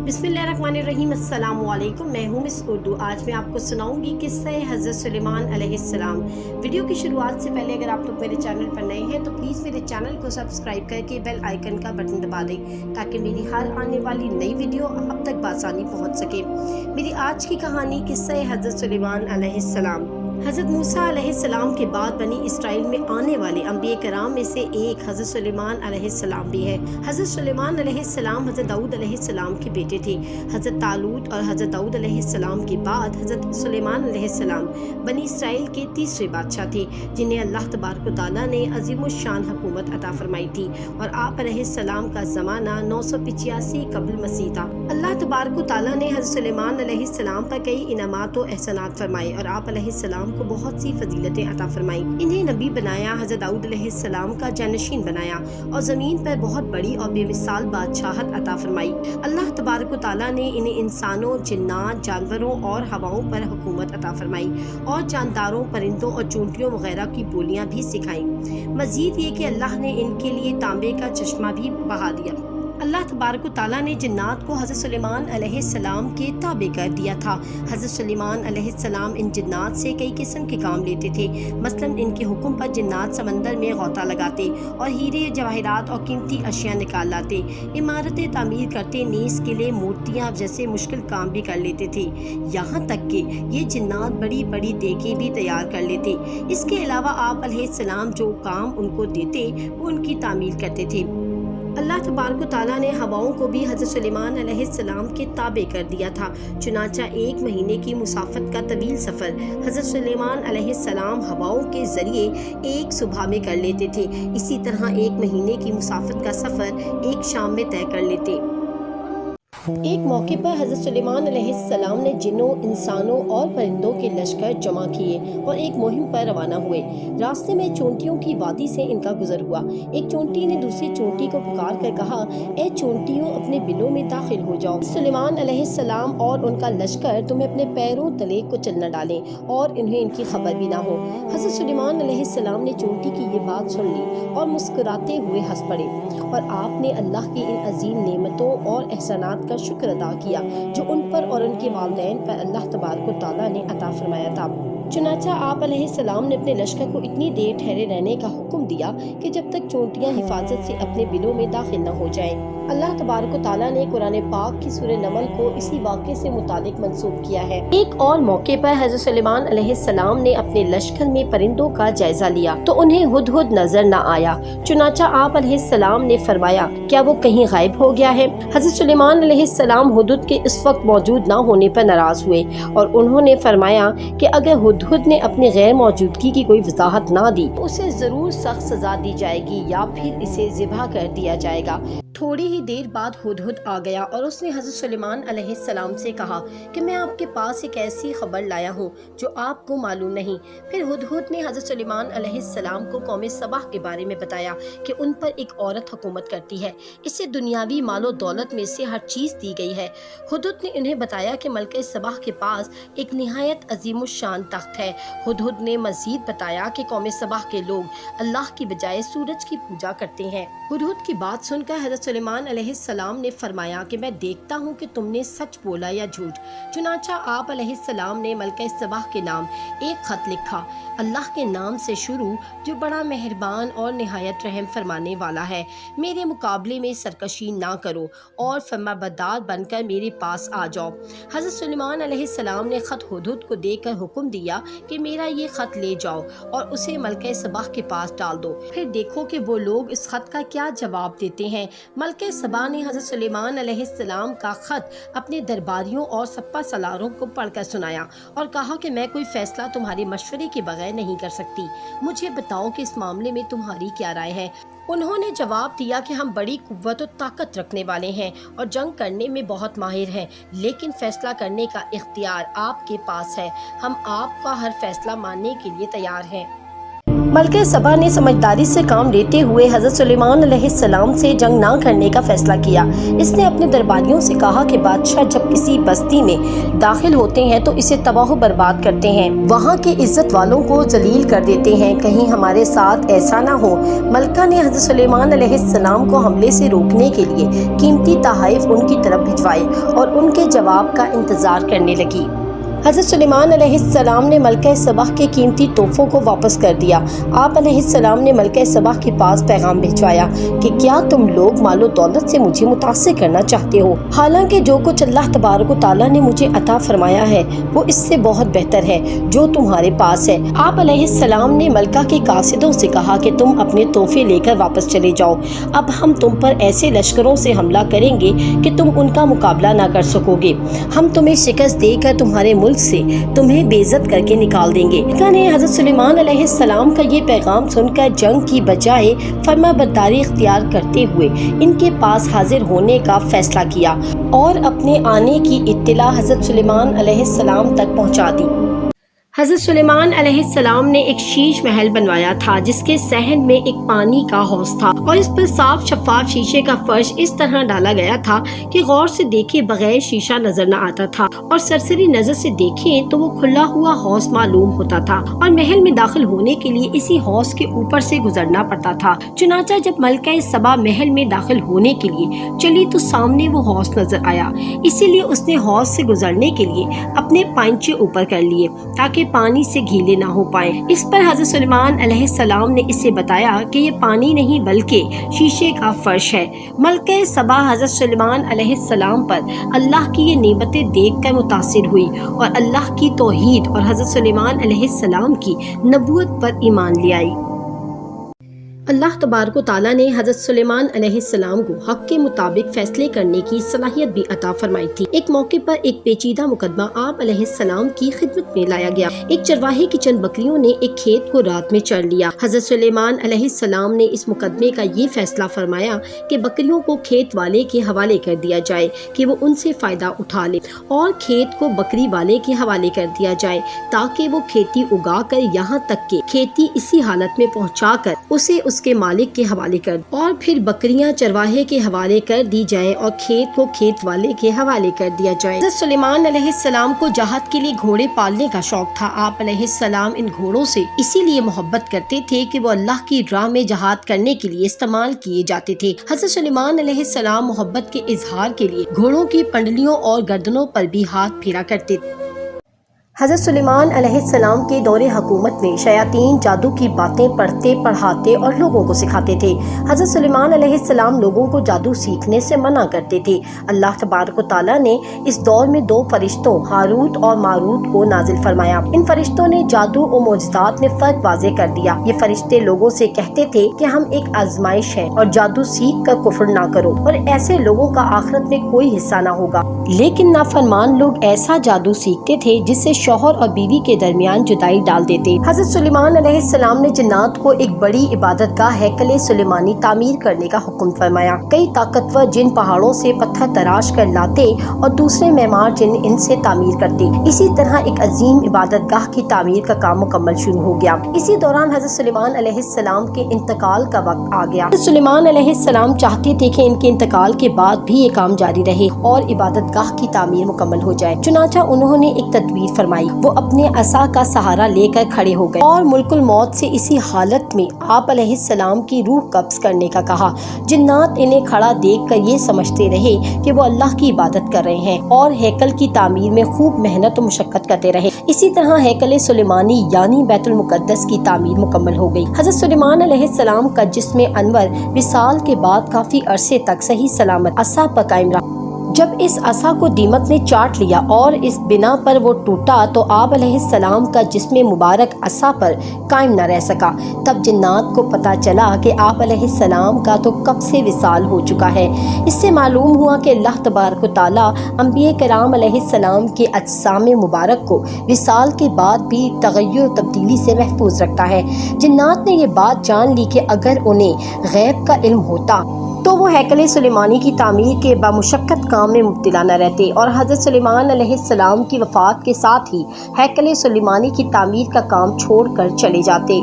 बिस्मिल्लाहिर्रहमानिर्रहीम। अस्सलाम वालेकुम। मैं हूँ मिस उर्दू। आज मैं आपको सुनाऊंगी किस्सा हज़रत सुलेमान अलैहिस्सलाम। वीडियो की शुरुआत से पहले अगर आप लोग मेरे चैनल पर नए हैं तो प्लीज़ मेरे चैनल को सब्सक्राइब करके बेल आइकन का बटन दबा दें ताकि मेरी हर आने वाली नई वीडियो आप तक बआसानी पहुँच सके। मेरी आज की कहानी किस्सा हज़रत सुलेमान अलैहिस्सलाम। हज़रत मूसा अलैहिस्सलाम के बाद बनी इसराइल में आने वाले अंबिया कराम में से एक हज़रत सुलेमान अलैहिस्सलाम भी है। हज़रत सुलेमान अलैहिस्सलाम हज़रत दाऊद अलैहिस्सलाम के बेटे थे। हज़रत तालूत और हज़रत दाऊद अलैहिस्सलाम के बाद हज़रत सुलेमान अलैहिस्सलाम बनी इसराइल के तीसरे बादशाह थे जिन्हें अल्लाह तबारक व तआला ने अज़ीमुश्शान हुकूमत अता फरमाई थी और आप अलैहिस्सलाम का ज़माना 985 कबल मसीह था। अल्लाह तबारक व तआला ने हज़रत सुलेमान अलैहिस्सलाम पर कई इनामात व एहसानात फरमाए और आप अलैहिस्सलाम को बहुत सी फजीलतें अता फरमाई। इन्हें नबी बनाया, हज़रत दाऊद अलैहिस्सलाम का जानशीन बनाया और ज़मीन पर बहुत बड़ी और बेमिसाल बादशाहत अता फरमाई। अल्लाह तबारक व तआला ने इन्हें इंसानों, जिन्नात, जानवरों और हवाओं पर हुकूमत अता फरमाई और जानदारों, परिंदों और चूंटियों वगैरह की बोलियां भी सिखाई। मजीद ये कि अल्लाह ने इनके लिए तांबे का चश्मा भी बहा दिया। अल्लाह तबारक व तआला ने जिन्नात को हज़रत सुलेमान अलैहिस्सलाम के ताबे कर दिया था। हज़रत सुलेमान अलैहिस्सलाम इन जिन्नात से कई किस्म के काम लेते थे। मसलन इनके हुक्म पर जिन्नात समंदर में गौता लगाते और हीरे, जवाहरात और कीमती अशिया निकाल लाते। इमारतें तामीर करते, नीस के लिए मूर्तियाँ जैसे मुश्किल काम भी कर लेते थे। यहाँ तक कि ये जिन्नात बड़ी बड़ी देगें भी तैयार कर लेते। इसके अलावा आप अलैहिस्सलाम जो काम उनको देते वो उनकी तामीर करते थे। अल्लाह तबारक व तआला ने हवाओं को भी हज़रत सुलेमान अलैहिस्सलाम के ताबे कर दिया था। चुनाचा 1 महीने की मुसाफत का तवील सफ़र हज़रत सुलेमान अलैहिस्सलाम हवाओं के ज़रिए एक सुबह में कर लेते थे। इसी तरह 1 महीने की मुसाफत का सफ़र एक शाम में तय कर लेते। एक मौके पर हज़रत सुलेमान अलैहिस्सलाम ने जिन्नों, इंसानों और परिंदों के लश्कर जमा किए और एक मुहिम पर रवाना हुए। रास्ते में चोंटियों की वादी से इनका गुजर हुआ। एक चोंटी ने दूसरी चोंटी को पुकार कर कहा, ए चोंटियों, अपने बिलों में दाखिल हो जाओ। सुलेमान अलैहिस्सलाम और उनका लश्कर तुम्हें अपने पैरों तले को चलना डालें और इन्हें इनकी खबर भी ना हो। हज़रत सुलेमान अलैहिस्सलाम ने चोंटी की ये बात सुन ली और मुस्कुराते हुए हंस पड़े और आपने अल्लाह की इन अजीम नेमतों और एहसानात का शुक्र अदा किया जो उन पर और उनके वालिदैन पर अल्लाह तबारक व तआला ने अता फरमाया था। चुनाचा आप अलैहिस्सलाम ने अपने लश्कर को इतनी देर ठहरे रहने का हुक्म दिया कि जब तक चोंटियां हिफाजत से अपने बिलों में दाखिल न हो जाएं। अल्लाह तबारक व तआला ने कुरान पाक की सूरह नमल को इसी वाक़े से मुतालिक मंसूब किया है। एक और मौके पर हज़रत सुलेमान अलैहिस्सलाम ने अपने लश्कर में परिंदों का जायजा लिया तो उन्हें हुदहुद नजर न आया। चुनाचा आप अलैहिस्सलाम ने फरमाया, क्या वो कहीं गायब हो गया है? हज़रत सुलेमान अलैहिस्सलाम हुदहुद के इस वक्त मौजूद न होने पर नाराज हुए और उन्होंने फरमाया कि अगर हुदहुद ने अपनी गैर मौजूदगी की कोई वजाहत ना दी तो उसे जरूर सख्त सजा दी जाएगी या फिर इसे ज़िबह कर दिया जाएगा। थोड़ी ही देर बाद हुदहुद आ गया और उसने हज़रत सुलेमान अलैहिस्सलाम से कहा कि मैं आपके पास एक ऐसी खबर लाया हूँ जो आपको मालूम नहीं। फिर हुदहुद ने हज़रत सुलेमान अलैहिस्सलाम को कौम सबा के बारे में बताया कि उन पर एक औरत हुकूमत करती है, इसे दुनियावी मालो दौलत में से हर चीज़ दी गई है। हुदहुद ने उन्हें बताया कि मलके सबा के पास एक निहायत अजीमुश्शान तख्त है। हुदहुद ने मज़ीद बताया कि कौम सबा के लोग अल्लाह की बजाय सूरज की पूजा करते हैं। हुदहुद की बात सुनकर हज़रत सुलेमान अलैहिस्सलाम ने फरमाया कि मैं देखता हूँ कि तुमने सच बोला या झूठ। चुनाचा आप अलैहिस्सलाम ने मलका सबा के नाम एक खत लिखा, अल्लाह के नाम से शुरू जो बड़ा मेहरबान और निहायत रहम फरमाने वाला है। मेरे मुकाबले में सरकशी ना करो और फरमाबरदार बनकर मेरे पास आ जाओ। हज़रत सुलेमान अलैहिस्सलाम ने खत हुदहुद को देकर हुक्म दिया कि मेरा ये खत ले जाओ और उसे मलका सबा के पास डाल दो, फिर देखो कि वो लोग इस खत का क्या जवाब देते हैं। मलके सबा ने हज़रत सुलेमान अलैहिस्सलाम का खत अपने दरबारियों और सप्पा सलारों को पढ़कर सुनाया और कहा कि मैं कोई फैसला तुम्हारे मशवरे के बगैर नहीं कर सकती। मुझे बताओ कि इस मामले में तुम्हारी क्या राय है। उन्होंने जवाब दिया कि हम बड़ी कुव्वत और ताकत रखने वाले हैं और जंग करने में बहुत माहिर हैं, लेकिन फैसला करने का इख्तियार आपके पास है। हम आपका हर फैसला मानने के लिए तैयार हैं। मलका सबा ने समझदारी से काम लेते हुए हजरत सुलेमान अलैहिस्सलाम से जंग ना करने का फैसला किया। इसने अपने दरबारियों से कहा कि बादशाह जब किसी बस्ती में दाखिल होते हैं तो इसे तबाह बर्बाद करते हैं, वहाँ के इज्जत वालों को जलील कर देते हैं, कहीं हमारे साथ ऐसा ना हो। मलका ने हजरत सुलेमान अलैहिस्सलाम को हमले से रोकने के लिए कीमती तोहफे उनकी तरफ भिजवाए और उनके जवाब का इंतजार करने लगी। हज़रत सुलेमान अलैहिस्सलाम ने मलका सबा के कीमती तोहफों को वापस कर दिया। आप अलैहिस्सलाम ने मलका सबा के पास पैगाम भिजवाया कि क्या तुम लोग मालो दौलत से मुझे मुतासिर करना चाहते हो? हालांकि जो कुछ अल्लाह तबारक व तआला ने मुझे अता फरमाया है वो इससे बहुत बेहतर है जो तुम्हारे पास है। आप अलैहिस्सलाम ने मलका के कासिदों से कहा कि तुम अपने तोहफे लेकर वापस चले जाओ। अब हम तुम पर ऐसे लश्करों से हमला करेंगे कि तुम उनका मुकाबला ना कर सकोगे। हम तुम्हें शिकस्त देकर तुम्हारे मुल्क से तुम्हें बेइज्जत करके निकाल देंगे। मलका ने हजरत सुलेमान अलैहिस्सलाम का ये पैगाम सुनकर जंग की बजाय फरमाबरदारी इख्तियार करते हुए इनके पास हाजिर होने का फैसला किया और अपने आने की इत्तला हजरत सुलेमान अलैहिस्सलाम तक पहुंचा दी। हज़रत सुलेमान अलैहिस्सलाम ने एक शीश महल बनवाया था जिसके सहन में एक पानी का हौज था और इस पर साफ शफाफ शीशे का फर्श इस तरह डाला गया था कि गौर से देखे बगैर शीशा नजर न आता था और सरसरी नजर से देखें तो वो खुला हुआ हौज मालूम होता था और महल में दाखिल होने के लिए इसी हौज के ऊपर से गुजरना पड़ता था। चुनाचा जब मलका सबा महल में दाखिल होने के लिए चली तो सामने वो हौज नजर आया, इसीलिए उसने हौज से गुजरने के लिए अपने पांचे ऊपर कर लिए ताकि पानी से गीले ना हो पाए। इस पर हज़रत सुलेमान अलैहिस्सलाम ने इसे बताया कि ये पानी नहीं बल्कि शीशे का फर्श है। मलका सबा हज़रत सुलेमान अलैहिस्सलाम पर अल्लाह की ये नेमतें देखकर मुतासिर हुई और अल्लाह की तौहीद और हज़रत सुलेमान अलैहिस्सलाम की नबूवत पर ईमान ले आई। अल्लाह तबारक व तआला ने हज़रत सुलेमान अलैहिस्सलाम को हक के मुताबिक फैसले करने की सलाहियत भी अता फरमाई थी। एक मौके पर एक पेचीदा मुकदमा आप अलैहिस्सलाम की खिदमत में लाया गया। एक चरवाहे की चंद बकरियों ने एक खेत को रात में चर लिया। हज़रत सुलेमान अलैहिस्सलाम ने इस मुकदमे का ये फैसला फरमाया कि बकरियों को खेत वाले के हवाले कर दिया जाए कि वो उनसे फायदा उठा ले और खेत को बकरी वाले के हवाले कर दिया जाए ताकि वो खेती उगा कर यहाँ तक के खेती इसी हालत में पहुँचा कर उसे उसके मालिक के हवाले कर और फिर बकरियां चरवाहे के हवाले कर दी जाए और खेत को खेत वाले के हवाले कर दिया जाए। हज़रत सुलेमान अलैहिस्सलाम को जहाद के लिए घोड़े पालने का शौक था। आप अलैहिस्सलाम इन घोड़ों से इसीलिए मोहब्बत करते थे कि वो अल्लाह की राह में जहाद करने के लिए इस्तेमाल किए जाते थे। हज़रत सुलेमान अलैहिस्सलाम मोहब्बत के इजहार के लिए घोड़ों की पंडलियों और गर्दनों पर भी हाथ फेरा करते थे। हज़रत सुलेमान अलैहिस्सलाम के दौरे हुकूमत में शयातीन जादू की बातें पढ़ते पढ़ाते और लोगों को सिखाते थे। हज़रत सुलेमान अलैहिस्सलाम लोगों को जादू सीखने से मना करते थे। अल्लाह तबारक व तआला ने इस दौर में दो फरिश्तों हारूत और मारूत को नाजिल फरमाया। इन फरिश्तों ने जादू और मोजज़ात में फ़र्क वाज़े कर दिया। ये फरिश्ते लोगों से कहते थे कि हम एक आजमाइश हैं और जादू सीख कर कुफ्र ना करो और ऐसे लोगों का आखिरत में कोई हिस्सा ना होगा। लेकिन नाफरमान लोग ऐसा जादू सीखते थे जिससे शौहर और बीवी के दरमियान जुदाई डाल देते। हज़रत सुलेमान अलैहिस्सलाम ने जिन्नात को एक बड़ी इबादतगाह हैकले सुलेमानी तामीर करने का हुक्म फरमाया। कई ताकतवर जिन पहाड़ों से पत्थर तराश कर लाते और दूसरे मेमार जिन इनसे तामीर करते। इसी तरह एक अजीम इबादतगाह की तामीर का काम मुकम्मल शुरू हो गया। इसी दौरान हज़रत सुलेमान अलैहिस्सलाम के इंतकाल का वक्त आ गया। हज़रत सुलेमान अलैहिस्सलाम चाहते थे कि इनके इंतकाल के बाद भी ये काम जारी रहे और इबादतगाह की तामीर मुकम्मल हो जाए। चुनाचा उन्होंने एक तदबीर फरमाई। वो अपने असा का सहारा लेकर खड़े हो गए और मुल्कुल मौत से इसी हालत में आप अलैहिस्सलाम की रूह कब्ज करने का कहा। जिन्नात इन्हें खड़ा देखकर ये समझते रहे कि वो अल्लाह की इबादत कर रहे हैं और हैकल की तामीर में खूब मेहनत और मुशक्कत करते रहे। इसी तरह हैकल सुलेमानी यानी बैतुल मुकद्दस की तामीर मुकम्मल हो गई। हज़रत सुलेमान अलैहिस्सलाम का जिस्म अनवर विसाल के बाद काफी अरसे तक सही सलामत असा पर कायम रहा। जब इस असा को दीमक ने चाट लिया और इस बिना पर वो टूटा तो आप अलैहिस्सलाम का जिस्म मुबारक असा पर कायम न रह सका। तब जिन्नात को पता चला कि आप अलैहिस्सलाम का तो कब से विसाल हो चुका है। इससे मालूम हुआ कि अल्लाह तबारक व तआला अंबिया कराम अलैहिस्सलाम के अजसाम मुबारक को विसाल के बाद भी तगय्युर तब्दीली से महफूज रखता है। जिन्नात ने ये बात जान ली कि अगर उन्हें गैब का इल्म होता तो वो हैकल सुलेमानी की तामीर के बामुशक्कत काम में मुब्तला न रहते और हज़रत सुलेमान अलैहिस्सलाम की वफ़ात के साथ ही हैकल सुलेमानी की तामीर का काम छोड़कर चले जाते।